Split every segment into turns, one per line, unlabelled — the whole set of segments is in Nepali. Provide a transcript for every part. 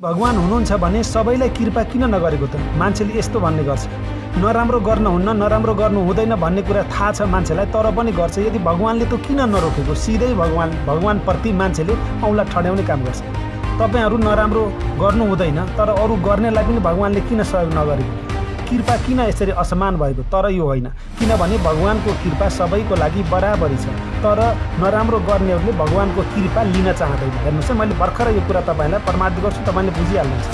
भगवान हुनुहुन्छ भने सबैलाई कृपा किन नगरेको त? मान्छेले यस्तो भन्ने गर्छ, नराम्रो गर्न हुन्न, नराम्रो गर्नु हुँदैन भन्ने कुरा थाहा छ मान्छेलाई, तर पनि गर्छ। यदि भगवानले त किन नरोकेको? सिधै भगवानप्रति मान्छेले औँला ठड्याउने काम गर्छ। तपाईहरू नराम्रो गर्नु हुँदैन, तर अरू गर्नेलाई पनि भगवानले किन सहयोग नगरेको? कृपा किन यसरी असमान भएको? तर यो होइन, किनभने भगवानको कृपा सबैको लागि बराबरी छ, तर नराम्रो गर्नेहरूले भगवानको कृपा लिन चाहँदैन। हेर्नुहोस् है, मैले भर्खर यो कुरा तपाईँलाई प्रमाणित गर्छु, तपाईँले बुझिहाल्नुहुन्छ।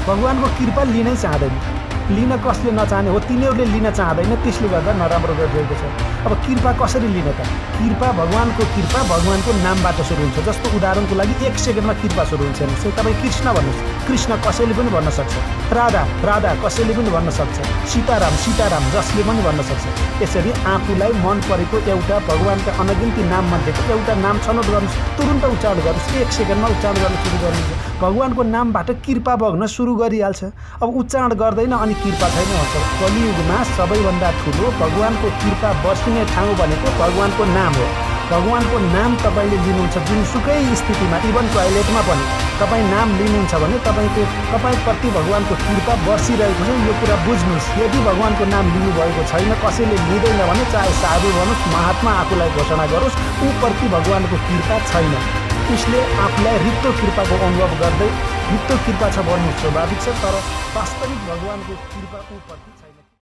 भगवानको कृपा लिनै चाहँदैन। लिन कसले नचाहने हो? तिनीहरूले लिन चाहँदैन, त्यसले गर्दा नराम्रो गरिरहेको छ। अब कृपा कसरी लिने त? कृपा भगवानको नामबाट सुरु हुन्छ। जस्तो उदाहरणको लागि 1 सेकेन्डमा कृपा सुरु हुन्छ। हेर्नुहोस् है, तपाईँ कृष्ण भन्नुहोस्, कृष्ण कसैले पनि भन्न सक्छ। राधा कसैले पनि भन्न सक्छ। सीताराम जसले पनि भन्न सक्छ। यसरी आफूलाई मन परेको एउटा भगवानका अनगिन्ती नाम मध्येको एउटा नाम छनौट गर्नुहोस्, तुरुन्त उच्चारण गर्नुहोस्, 1 सेकेन्डमा उच्चारण गर्न सुरु गर्नुहुन्छ। भगवानको नामबाट कृपा बग्न सुरु गरिहाल्छ। अब उच्चारण गर्दैन अनि कृपा छैन भन्छ। कलियुगमा सबैभन्दा ठुलो भगवानको कृपा बस्ने ठाउँ भनेको भगवानको नाम हो। भगवानको नाम तपाईँले लिनुहुन्छ जुनसुकै स्थितिमा, इभन टोयलेटमा पनि तपाईँ नाम लिनुहुन्छ भने तपाईँप्रति भगवानको कृपा बर्सिरहेको छ। यो कुरा बुझ्नुहोस्। यदि भगवानको नाम लिनुभएको छैन, कसैले लिँदैन भने, चाहे साधु भनोस्, महात्मा आफूलाई घोषणा गरोस्, ऊप्रति भगवानको कृपा छैन। उसले आफूलाई रित्तो कृपाको अनुभव गर्दै रित्तो कृपा छ भन्नु स्वाभाविक छ, तर वास्तविक भगवानको कृपा ऊप्रति